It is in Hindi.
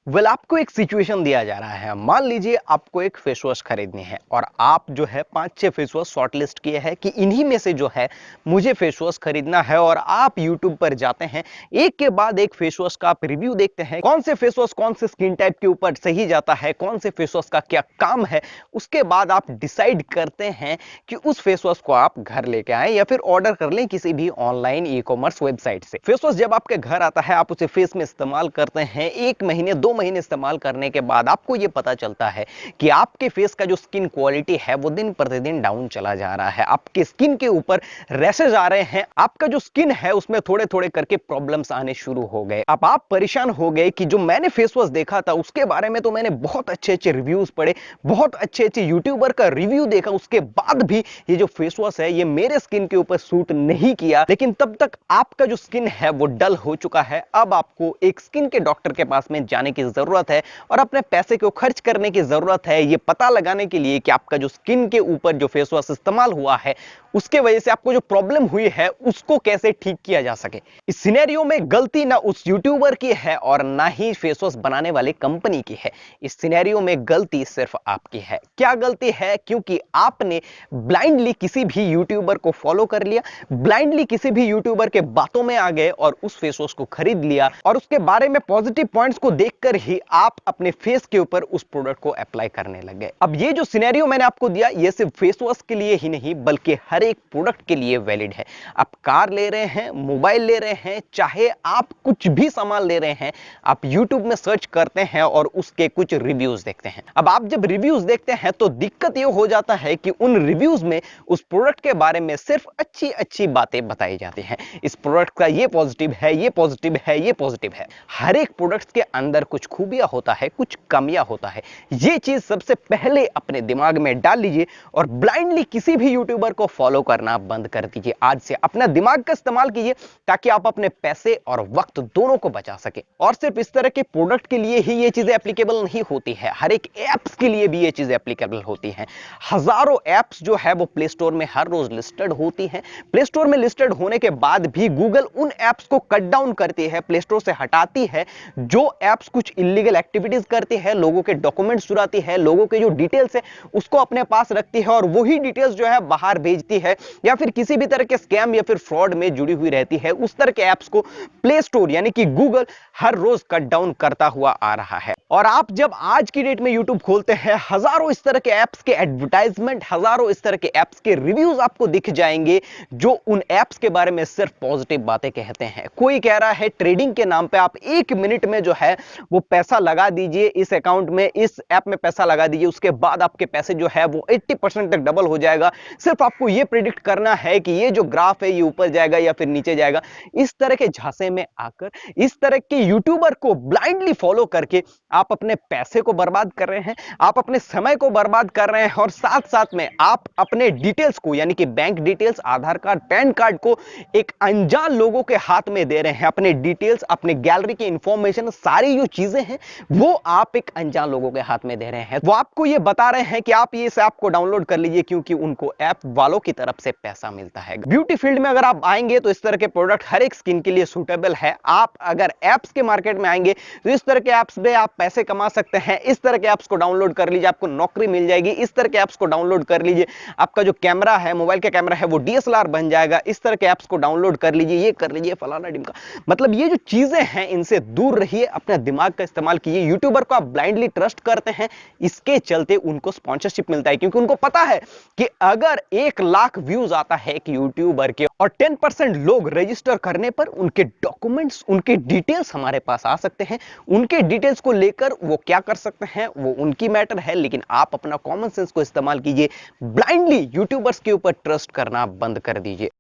आपको एक सिचुएशन दिया जा रहा है। मान लीजिए आपको एक फेस वॉश खरीदनी है और आप जो है 5-6 फेस वॉश शॉर्टलिस्ट किए हैं कि इन्हीं में से जो है मुझे फेस वॉश खरीदना है, और आप यूट्यूब पर जाते हैं, एक के बाद एक फेस वॉश का आप रिव्यू देखते हैं, कौन से फेस वॉश कौन से स्किन टाइप के ऊपर सही जाता है, कौन से फेस वॉश का क्या काम है। उसके बाद आप डिसाइड करते हैं कि उस फेस वॉश को आप घर लेके आए या फिर ऑर्डर कर लें किसी भी ऑनलाइन ई कॉमर्स वेबसाइट से। फेस वॉश जब आपके घर आता है, आप उसे फेस में इस्तेमाल करते हैं। 1 महीने 2 महीने इस्तेमाल करने के बाद आपको यह पता चलता है कि आपके फेस का जो स्किन क्वालिटी है वो दिन प्रतिदिन डाउन चला जा रहा है। आपके स्किन के ऊपर रैशेज आ रहे हैं, आपका जो स्किन है उसमें थोड़े थोड़े करके प्रॉब्लम्स आने शुरू हो गए। अब आप परेशान हो गए कि जो मैंने फेस वॉश देखा था उसके बारे में तो मैंने बहुत अच्छे अच्छे रिव्यूज पढ़े, बहुत अच्छे अच्छे यूट्यूबर का रिव्यू देखा, उसके बाद भी ये जो फेस वॉश है ये मेरे स्किन के ऊपर सूट नहीं किया। लेकिन तब तक आपका जो स्किन है वो डल हो चुका है। अब आपको एक स्किन के डॉक्टर के पास में जाने की जरूरत है और अपने पैसे को खर्च करने की जरूरत है ये पता लगाने के लिए कि आपका जो स्किन के ऊपर जो फेस वॉश इस्तेमाल हुआ है उसके वजह से आपको जो प्रॉब्लम हुई है उसको कैसे ठीक किया जा सके। इस सिनेरियो में गलती ना उस यूट्यूबर की है और ना ही फेस वॉश बनाने वाली कंपनी की है। इस सिनेरियो में गलती सिर्फ आपकी है। क्या गलती है? क्योंकि आपने ब्लाइंडली किसी भी यूट्यूबर को फॉलो कर लिया, ब्लाइंडली किसी भी यूट्यूबर के बातों में आ गए और उस फेस वॉश को खरीद लिया, और उसके बारे में पॉजिटिव पॉइंट्स को देखकर ही आप अपने फेस के ऊपर उस प्रोडक्ट को अप्लाई करने लगे। अब ये जो सिनेरियो मैंने आपको दिया ये सिर्फ फेस वॉश के लिए ही नहीं बल्कि हर एक प्रोडक्ट के लिए वैलिड है। आप कार ले रहे हैं, मोबाइल ले रहे हैं, चाहे आप कुछ भी सामान ले रहे हैं, आप YouTube में सर्च करते हैं और उसके कुछ रिव्यूज देखते हैं। अब आप जब रिव्यूज देखते हैं तो दिक्कत यह हो जाता है कि उन रिव्यूज में उस प्रोडक्ट के बारे में सिर्फ अच्छी अच्छी बातें बताई जाती हैं। इस प्रोडक्ट का ये पॉजिटिव है, ये पॉजिटिव है, ये पॉजिटिव है। हर एक प्रोडक्ट के अंदर कुछ खूबियां होता है, कुछ कमियां होता है। ये चीज सबसे पहले अपने दिमाग में डाल लीजिए और ब्लाइंडली किसी भी यूट्यूबर को फॉलो करना बंद कर दीजिए। आज से अपना दिमाग का इस्तेमाल कीजिए ताकि आप अपने पैसे और वक्त दोनों को बचा सके। और सिर्फ इस तरह के प्रोडक्ट के लिए ही ये चीजें एप्लीकेबल नहीं होती है, हर एक एप्स के लिए भी ये चीजें एप्लीकेबल होती हैं। हजारों एप्स जो है वो प्ले स्टोर में हर रोज लिस्टेड होती हैं। प्ले स्टोर में लिस्टेड होने के बाद भी गूगल उन एप्स को कट डाउन करती है, प्ले स्टोर से हटाती है जो एप्स कुछ इलीगल एक्टिविटीज करती है, लोगों के डॉक्यूमेंट्स चुराती है, लोगों के जो डिटेल्स है उसको अपने पास रखती है और वही डिटेल्स जो है बाहर भेजती है या फिर किसी भी तरह के स्कैम या फिर फ्रॉड में जुड़ी हुई रहती है। उस तरह के एप्स को प्ले स्टोर यानी कि गूगल हर रोज कट डाउन करता हुआ आ रहा है। और आप जब आज की डेट में यूट्यूब खोलते हैं, हजारों इस तरह के एप्स के एडवर्टाइजमेंट, हजारों इस तरह के एप्स के रिव्यूज आपको दिख जाएंगे जो उन एप्स के बारे में सिर्फ पॉजिटिव बातें कहते हैं। कोई कह रहा है ट्रेडिंग के नाम पे आप 1 मिनट में जो है वो पैसा लगा दीजिए, इस अकाउंट में इस ऐप में पैसा लगा दीजिए, उसके बाद आपके पैसे जो है वो 80% तक डबल हो जाएगा। सिर्फ आपको ये प्रिडिक्ट करना है कि ये जो ग्राफ है ये ऊपर जाएगा या फिर नीचे जाएगा। इस तरह के झांसे में आकर इस तरह के यूट्यूबर को ब्लाइंडली फॉलो करके आप अपने पैसे को बर्बाद कर रहे हैं, आप अपने समय को बर्बाद कर रहे हैं और साथ साथ में आप अपने डिटेल्स को यानी कि बैंक डिटेल्स, आधार कार्ड, पैन कार्ड को एक अनजान लोगों के हाथ में दे रहे हैं। अपने डिटेल्स, अपने गैलरी की इंफॉर्मेशन, सारी जो चीजें हैं वो आप एक अनजान लोगों के हाथ में दे रहे हैं। वो आपको ये बता रहे हैं कि आप ये इस ऐप को डाउनलोड कर लीजिए क्योंकि उनको ऐप वालों की तरफ से पैसा मिलता है। ब्यूटी फील्ड में अगर आप आएंगे तो इस तरह के प्रोडक्ट हर एक स्किन के लिए सूटेबल है। आप अगर एप्स के मार्केट में आएंगे तो इस तरह के एप्स में आप पैसे कमा सकते हैं। इस तरह के एप्स को डाउनलोड कर लीजिए, आपको नौकरी मिल जाएगी। इस तरह के एप्स को डाउनलोड कर लीजिए, आपका जो कैमरा है, मोबाइल का कैमरा है वो डीएसएलआर बन जाएगा। इस तरह के एप्स को डाउनलोड कर लीजिए, ये कर लीजिए, फलाना ढिमका। मतलब ये जो चीजें हैं इनसे दूर रहिए, अपना दिमाग का इस्तेमाल कीजिए। यूट्यूबर को आप ब्लाइंडली ट्रस्ट करते हैं, इसके चलते उनको स्पॉन्सरशिप मिलता है क्योंकि उनको पता है कि अगर 1 लाख व्यूज आता है एक यूट्यूबर के और 10% लोग रजिस्टर करने पर उनके डॉक्यूमेंट्स, उनके डिटेल्स हमारे पास आ सकते हैं। उनके डिटेल्स को लेकर वो क्या कर सकते हैं वो उनकी मैटर है, लेकिन आप अपना कॉमन सेंस को इस्तेमाल कीजिए। ब्लाइंडली यूट्यूबर्स के ऊपर ट्रस्ट करना बंद कर दीजिए।